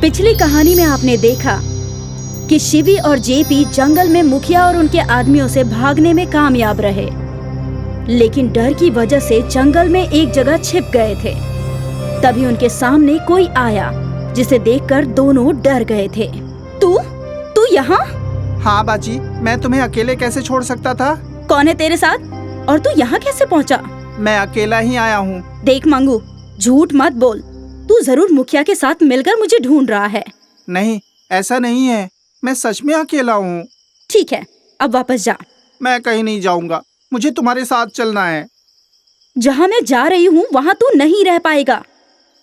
पिछली कहानी में आपने देखा कि शिवी और जेपी जंगल में मुखिया और उनके आदमियों से भागने में कामयाब रहे, लेकिन डर की वजह से जंगल में एक जगह छिप गए थे। तभी उनके सामने कोई आया जिसे देखकर दोनों डर गए थे। तू यहाँ? हाँ बाजी, मैं तुम्हें अकेले कैसे छोड़ सकता था। कौन है तेरे साथ और तू यहाँ कैसे पहुँचा? मैं अकेला ही आया हूँ। देख मंगू, झूठ मत बोल। तू जरूर मुखिया के साथ मिलकर मुझे ढूंढ रहा है। नहीं, ऐसा नहीं है, मैं सच में अकेला हूँ। ठीक है, अब वापस जा। मैं कहीं नहीं जाऊँगा, मुझे तुम्हारे साथ चलना है। जहाँ मैं जा रही हूँ वहाँ तू नहीं रह पाएगा,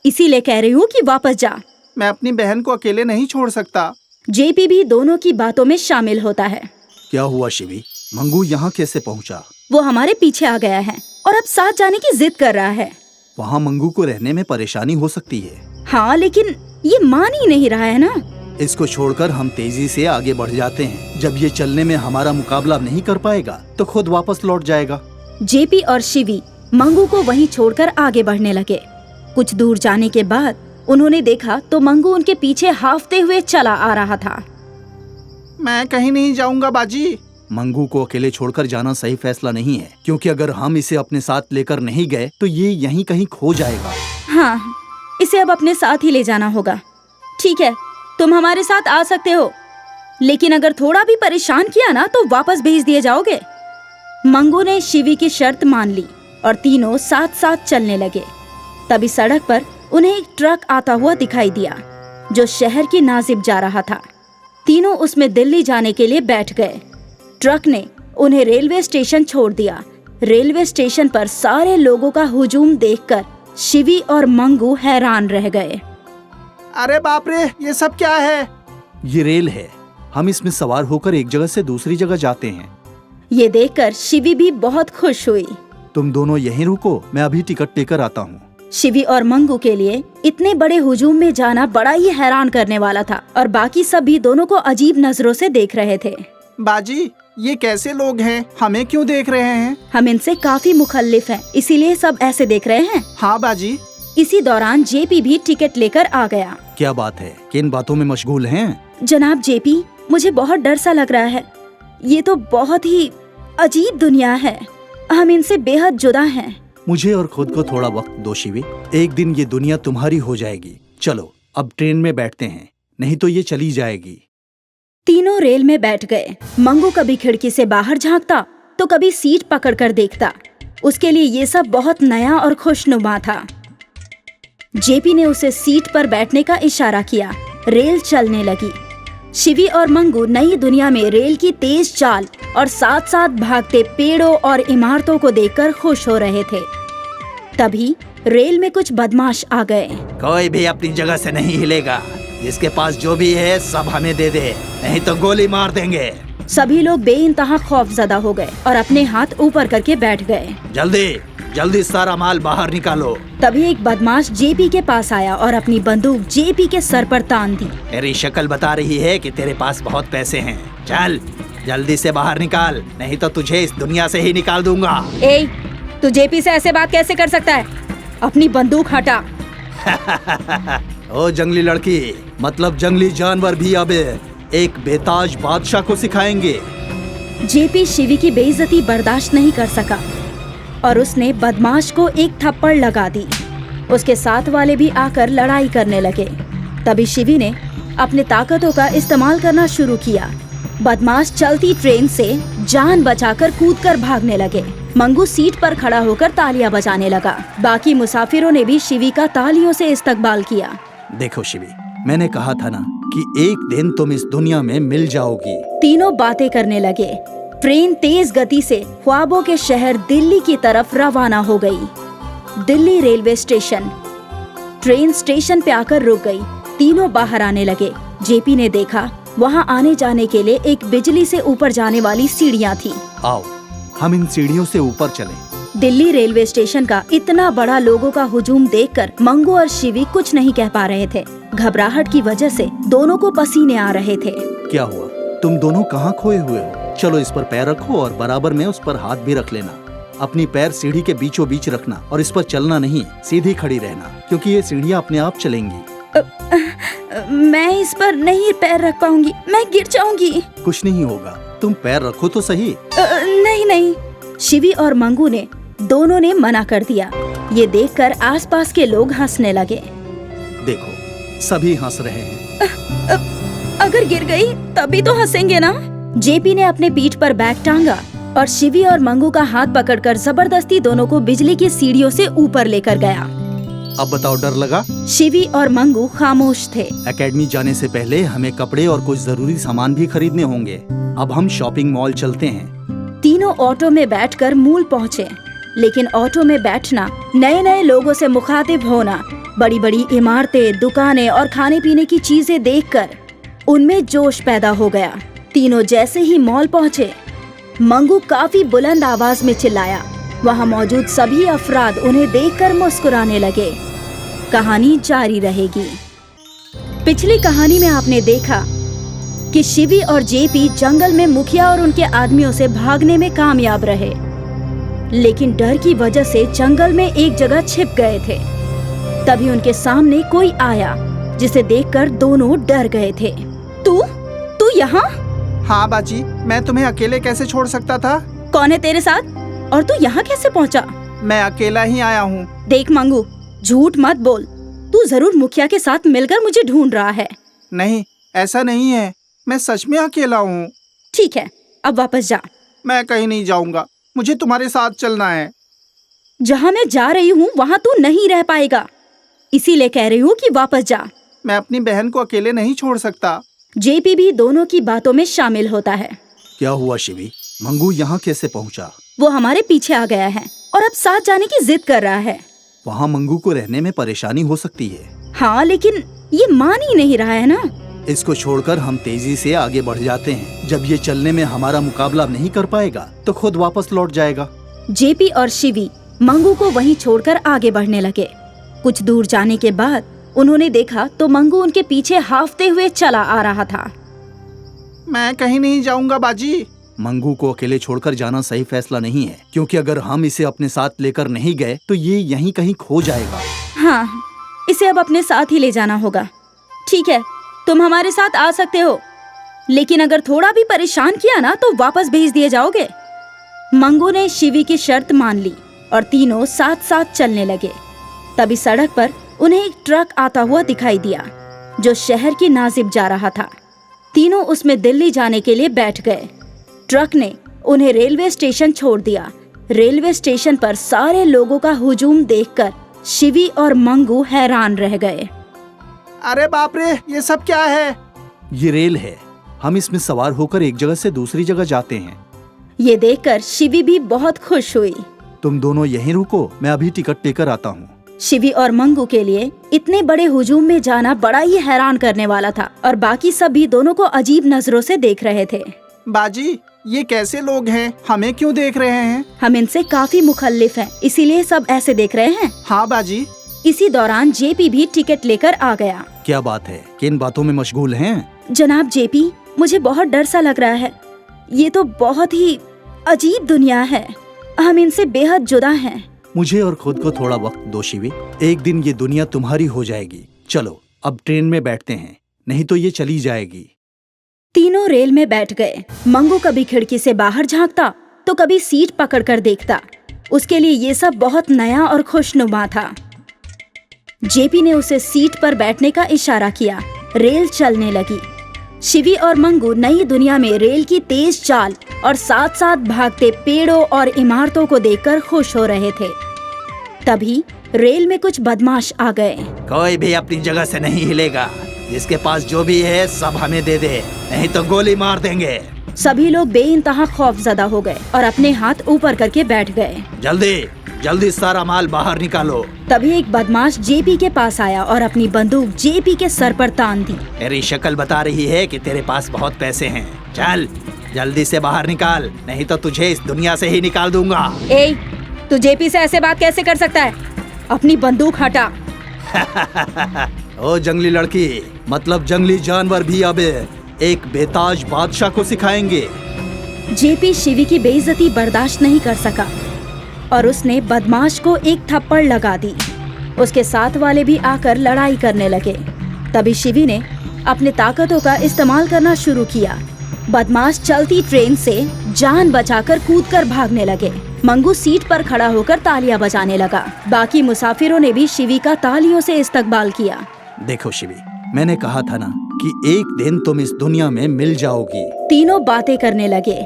इसीलिए कह रही हूँ कि वापस जा। मैं अपनी बहन को अकेले नहीं छोड़ सकता। जेपी भी दोनों की बातों में शामिल होता है। क्या हुआ शिवी? मंगू यहाँ कैसे पहुँचा? वो हमारे पीछे आ गया है और अब साथ जाने की जिद कर रहा है। वहाँ मंगू को रहने में परेशानी हो सकती है। हाँ, लेकिन ये मान ही नहीं रहा है ना। इसको छोड़कर हम तेजी से आगे बढ़ जाते हैं। जब ये चलने में हमारा मुकाबला नहीं कर पाएगा तो खुद वापस लौट जाएगा। जेपी और शिवी मंगू को वहीं छोड़कर आगे बढ़ने लगे। कुछ दूर जाने के बाद उन्होंने देखा तो मंगू उनके पीछे हांफते हुए चला आ रहा था। मैं कहीं नहीं जाऊँगा बाजी। मंगू को अकेले छोड़कर जाना सही फैसला नहीं है, क्योंकि अगर हम इसे अपने साथ लेकर नहीं गए तो ये यहीं कहीं खो जाएगा। हाँ, इसे अब अपने साथ ही ले जाना होगा। ठीक है, तुम हमारे साथ आ सकते हो, लेकिन अगर थोड़ा भी परेशान किया ना तो वापस भेज दिए जाओगे। मंगू ने शिवी की शर्त मान ली और तीनों साथ साथ चलने लगे। तभी सड़क पर उन्हें एक ट्रक आता हुआ दिखाई दिया जो शहर की नाजिब जा रहा था। तीनों उसमें दिल्ली जाने के लिए बैठ गए। ट्रक ने उन्हें रेलवे स्टेशन छोड़ दिया। रेलवे स्टेशन पर सारे लोगों का हुजूम देखकर शिवी और मंगू हैरान रह गए। अरे बाप रे, ये सब क्या है? ये रेल है, हम इसमें सवार होकर एक जगह से दूसरी जगह जाते हैं। ये देखकर शिवी भी बहुत खुश हुई। तुम दोनों यहीं रुको, मैं अभी टिकट लेकर आता हूँ। शिवी और मंगू के लिए इतने बड़े हुजूम में जाना बड़ा ही हैरान करने वाला था और बाकी सब भी दोनों को अजीब नजरों से देख रहे थे। बाजी, ये कैसे लोग हैं? हमें क्यों देख रहे हैं? हम इनसे काफी मुखल्लिफ हैं, इसीलिए सब ऐसे देख रहे हैं। हाँ बाजी। इसी दौरान जेपी भी टिकट लेकर आ गया। क्या बात है, किन बातों में मशगूल हैं? जनाब जेपी, मुझे बहुत डर सा लग रहा है। ये तो बहुत ही अजीब दुनिया है, हम इनसे बेहद जुदा हैं। मुझे और खुद को थोड़ा वक्त दो शिवी, एक दिन ये दुनिया तुम्हारी हो जाएगी। चलो अब ट्रेन में बैठते हैं, नहीं तो ये चली जाएगी। तीनों रेल में बैठ गए। मंगू कभी खिड़की से बाहर झांकता तो कभी सीट पकड़कर देखता। उसके लिए ये सब बहुत नया और खुशनुमा था। जेपी ने उसे सीट पर बैठने का इशारा किया। रेल चलने लगी। शिवी और मंगू नई दुनिया में रेल की तेज चाल और साथ साथ भागते पेड़ों और इमारतों को देखकर खुश हो रहे थे। तभी रेल में कुछ बदमाश आ गए। कोई भी अपनी जगह से नहीं हिलेगा, जिसके पास जो भी है सब हमें दे दे, नहीं तो गोली मार देंगे। सभी लोग बेइंतहा खौफजदा हो गए और अपने हाथ ऊपर करके बैठ गए। जल्दी जल्दी सारा माल बाहर निकालो। तभी एक बदमाश जेपी के पास आया और अपनी बंदूक जेपी के सर पर तान दी। तेरी शक्ल बता रही है कि तेरे पास बहुत पैसे हैं। चल जल्दी से बाहर निकाल, नहीं तो तुझे इस दुनिया से ही निकाल दूंगा। ए, तू जेपी से ऐसे बात कैसे कर सकता है? अपनी बंदूक हटा। ओ जंगली लड़की, मतलब जंगली जानवर भी अब एक बेताज बादशाह को सिखाएंगे। जेपी शिवी की बेइज्जती बर्दाश्त नहीं कर सका और उसने बदमाश को एक थप्पड़ लगा दी। उसके साथ वाले भी आकर लड़ाई करने लगे। तभी शिवी ने अपने ताकतों का इस्तेमाल करना शुरू किया। बदमाश चलती ट्रेन से जान बचाकर कूदकर भागने लगे। मंगू सीट पर खड़ा होकर तालियां बजाने लगा। बाकी मुसाफिरों ने भी शिवी का तालियों से इस्तकबाल किया। देखो शिवी, मैंने कहा था ना कि एक दिन तुम इस दुनिया में मिल जाओगी। तीनों बातें करने लगे। ट्रेन तेज गति से ख्वाबों के शहर दिल्ली की तरफ रवाना हो गई। Delhi railway station. Train station पे आकर रुक गई। तीनों बाहर आने लगे। जेपी ने देखा वहाँ आने जाने के लिए एक बिजली से ऊपर जाने वाली सीढ़ियाँ थी। आओ हम इन सीढ़ियों से ऊपर चलें। दिल्ली रेलवे स्टेशन का इतना बड़ा लोगों का हुजूम देखकर मंगू और शिवी कुछ नहीं कह पा रहे थे। घबराहट की वजह से दोनों को पसीने आ रहे थे। क्या हुआ, तुम दोनों कहाँ खोए हुए हो? चलो इस पर पैर रखो और बराबर में उस पर हाथ भी रख लेना। अपनी पैर सीढ़ी के बीचों बीच रखना और इस पर चलना नहीं, सीधी खड़ी रहना, क्योंकि ये सीढ़ियाँ अपने आप चलेंगी। मैं इस पर नहीं पैर रख पाऊंगी, मैं गिर जाऊंगी। कुछ नहीं होगा, तुम पैर रखो तो सही। नहीं नहीं, शिवी और मंगू ने दोनों ने मना कर दिया। ये देखकर आसपास के लोग हंसने लगे। देखो, सभी हंस रहे हैं। अगर गिर गई तभी तो हंसेंगे ना। जेपी ने अपने पीठ पर बैग टांगा और शिवी और मंगू का हाथ पकड़कर जबरदस्ती दोनों को बिजली की सीढ़ियों से ऊपर लेकर गया। अब बताओ, डर लगा? शिवी और मंगू खामोश थे। एकेडमी जाने से पहले हमें कपड़े और कुछ जरूरी सामान भी खरीदने होंगे। अब हम शॉपिंग मॉल चलते हैं। तीनों ऑटो में बैठकर मूल पहुँचे, लेकिन ऑटो में बैठना, नए नए लोगों से मुखातिब होना, बड़ी बड़ी इमारतें, दुकानें और खाने पीने की चीजें देखकर उनमें जोश पैदा हो गया। तीनों जैसे ही मॉल पहुँचे, मंगू काफी बुलंद आवाज में चिल्लाया। वहाँ मौजूद सभी अफराद उन्हें देखकर मुस्कुराने लगे। कहानी जारी रहेगी। पिछली कहानी में आपने देखा कि शिवी और जेपी जंगल में मुखिया और उनके आदमियों से भागने में कामयाब रहे, लेकिन डर की वजह से जंगल में एक जगह छिप गए थे। तभी उनके सामने कोई आया, जिसे देखकर दोनों डर गए थे। तू यहाँ? हाँ बाजी, मैं तुम्हें अकेले कैसे छोड़ सकता था? कौन है तेरे साथ और तू यहाँ कैसे पहुँचा? मैं अकेला ही आया हूँ। देख मंगू, झूठ मत बोल। तू जरूर मुखिया के साथ मिलकर मुझे ढूंढ रहा है। नहीं, ऐसा नहीं है, मैं सच में अकेला हूँ। ठीक है, अब वापस जा। मैं कहीं नहीं जाऊँगा, मुझे तुम्हारे साथ चलना है। जहाँ मैं जा रही हूँ वहाँ तू नहीं रह पाएगा, इसीलिए कह रही हूँ कि वापस जा। मैं अपनी बहन को अकेले नहीं छोड़ सकता। जेपी भी दोनों की बातों में शामिल होता है। क्या हुआ शिवी? मंगू यहाँ कैसे पहुँचा? वो हमारे पीछे आ गया है और अब साथ जाने की जिद कर रहा है। वहाँ मंगू को रहने में परेशानी हो सकती है। हाँ, लेकिन ये मान ही नहीं रहा है ना। इसको छोड़कर हम तेजी से आगे बढ़ जाते हैं। जब ये चलने में हमारा मुकाबला नहीं कर पाएगा तो खुद वापस लौट जाएगा। जेपी और शिवी मंगू को वहीं छोड़कर आगे बढ़ने लगे। कुछ दूर जाने के बाद उन्होंने देखा तो मंगू उनके पीछे हांफते हुए चला आ रहा था। मैं कहीं नहीं जाऊँगा बाजी। मंगू को अकेले छोड़कर जाना सही फैसला नहीं है, क्योंकि अगर हम इसे अपने साथ लेकर नहीं गए तो ये यहीं कहीं खो जाएगा। हाँ, इसे अब अपने साथ ही ले जाना होगा। ठीक है, तुम हमारे साथ आ सकते हो, लेकिन अगर थोड़ा भी परेशान किया ना तो वापस भेज दिए जाओगे। मंगू ने शिवी की शर्त मान ली और तीनों साथ साथ चलने लगे। तभी सड़क पर उन्हें एक ट्रक आता हुआ दिखाई दिया, जो शहर की नाजिब जा रहा था। तीनों उसमें दिल्ली जाने के लिए बैठ गए। ट्रक ने उन्हें रेलवे स्टेशन छोड़ दिया। रेलवे स्टेशन पर सारे लोगों का हुजूम देखकर शिवी और मंगू हैरान रह गए। अरे बाप रे, ये सब क्या है? ये रेल है, हम इसमें सवार होकर एक जगह से दूसरी जगह जाते हैं। ये देखकर शिवी भी बहुत खुश हुई। तुम दोनों यहीं रुको, मैं अभी टिकट लेकर आता हूँ। शिवी और मंगू के लिए इतने बड़े हुजूम में जाना बड़ा ही हैरान करने वाला था और बाकी सब भी दोनों को अजीब नजरों से देख रहे थे। बाजी, ये कैसे लोग हैं? हमें क्यों देख रहे हैं? हम इनसे काफी मुखल्लिफ हैं, इसीलिए सब ऐसे देख रहे हैं। हाँ बाजी। इसी दौरान जेपी भी टिकट लेकर आ गया। क्या बात है, किन बातों में मशगूल हैं? जनाब जेपी, मुझे बहुत डर सा लग रहा है। ये तो बहुत ही अजीब दुनिया है, हम इनसे बेहद जुदा हैं। मुझे और खुद को थोड़ा वक्त दो शिवी, एक दिन ये दुनिया तुम्हारी हो जाएगी। चलो अब ट्रेन में बैठते हैं, नहीं तो ये चली जाएगी। तीनों रेल में बैठ गए। मंगू कभी खिड़की से बाहर झांकता तो कभी सीट पकड़कर देखता। उसके लिए ये सब बहुत नया और खुशनुमा था। जेपी ने उसे सीट पर बैठने का इशारा किया। रेल चलने लगी। शिवी और मंगू नई दुनिया में रेल की तेज चाल और साथ साथ भागते पेड़ों और इमारतों को देखकर खुश हो रहे थे। तभी रेल में कुछ बदमाश आ गए। कोई भी अपनी जगह से नहीं हिलेगा, जिसके पास जो भी है सब हमें दे दे, नहीं तो गोली मार देंगे। सभी लोग बेइंतहा खौफजदा हो गए और अपने हाथ ऊपर करके बैठ गए। जल्दी जल्दी सारा माल बाहर निकालो। तभी एक बदमाश जेपी के पास आया और अपनी बंदूक जेपी के सर पर तान दी। तेरी शक्ल बता रही है कि तेरे पास बहुत पैसे हैं। चल जल्दी से बाहर निकाल, नहीं तो तुझे इस दुनिया से ही निकाल दूंगा। ए, तू जेपी से ऐसे बात कैसे कर सकता है? अपनी बंदूक हटा। ओ जंगली लड़की, मतलब जंगली जानवर भी अब एक बेताज बादशाह को सिखाएंगे। जेपी शिवी की बेइज्जती बर्दाश्त नहीं कर सका और उसने बदमाश को एक थप्पड़ लगा दी। उसके साथ वाले भी आकर लड़ाई करने लगे। तभी शिवी ने अपने ताकतों का इस्तेमाल करना शुरू किया। बदमाश चलती ट्रेन से जान बचाकर कूदकर भागने लगे। मंगू सीट पर खड़ा होकर तालियां बजाने लगा। बाकी मुसाफिरों ने भी शिवी का तालियों से इस्तकबाल किया। देखो शिवी, मैंने कहा था ना कि एक दिन तुम इस दुनिया में मिल जाओगी। तीनों बातें करने लगे।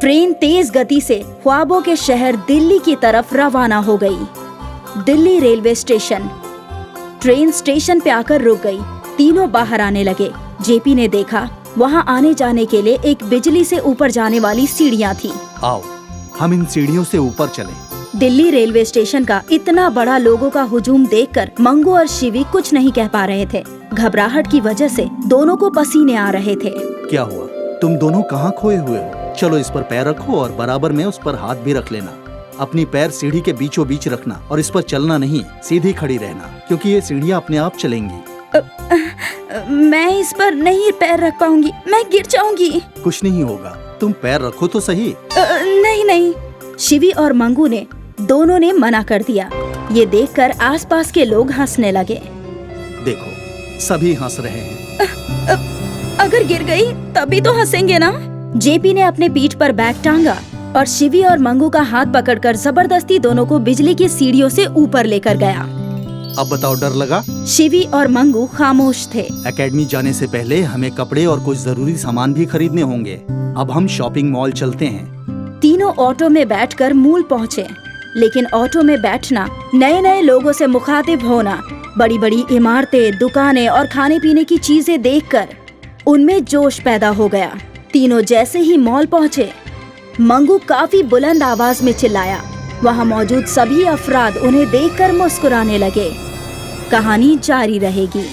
ट्रेन तेज गति से ख्वाबों के शहर दिल्ली की तरफ रवाना हो गई। Delhi railway station. Train station पे आकर रुक गई। तीनों बाहर आने लगे। जेपी ने देखा वहाँ आने जाने के लिए एक बिजली से ऊपर जाने वाली सीढ़ियाँ थी। आओ हम इन सीढ़ियों से ऊपर चलें। दिल्ली रेलवे स्टेशन का इतना बड़ा लोगों का हुजूम देखकर मंगू और शिवी कुछ नहीं कह पा रहे थे। घबराहट की वजह से दोनों को पसीने आ रहे थे। क्या हुआ? तुम दोनों कहाँ खोए हुए हो? चलो इस पर पैर रखो और बराबर में उस पर हाथ भी रख लेना। अपनी पैर सीढ़ी के बीचों बीच रखना और इस पर चलना नहीं, सीधी खड़ी रहना, क्योंकि ये सीढ़ियाँ अपने आप चलेंगी। मैं इस पर नहीं पैर रख पाऊंगी, मैं गिर जाऊंगी। कुछ नहीं होगा, तुम पैर रखो तो सही। नहीं नहीं, शिवी और मंगू ने दोनों ने मना कर दिया। ये देखकर आसपास के लोग हंसने लगे। देखो सभी हंस रहे हैं। अगर गिर गई तभी तो हंसेंगे ना। जेपी ने अपने पीठ पर बैग टांगा और शिवी और मंगू का हाथ पकड़कर जबरदस्ती दोनों को बिजली की सीढ़ियों से ऊपर लेकर गया। अब बताओ, डर लगा? शिवी और मंगू खामोश थे। एकेडमी जाने से पहले हमें कपड़े और कुछ जरूरी सामान भी खरीदने होंगे। अब हम शॉपिंग मॉल चलते हैं। तीनों ऑटो में बैठकर मूल पहुँचे, लेकिन ऑटो में बैठना, नए नए लोगों से मुखातिब होना, बड़ी बड़ी इमारतें, दुकानें और खाने पीने की चीजें देखकर उनमें जोश पैदा हो गया। तीनों जैसे ही मॉल पहुँचे, मंगू काफी बुलंद आवाज में चिल्लाया। वहाँ मौजूद सभी अफराद उन्हें देखकर मुस्कुराने लगे। कहानी जारी रहेगी।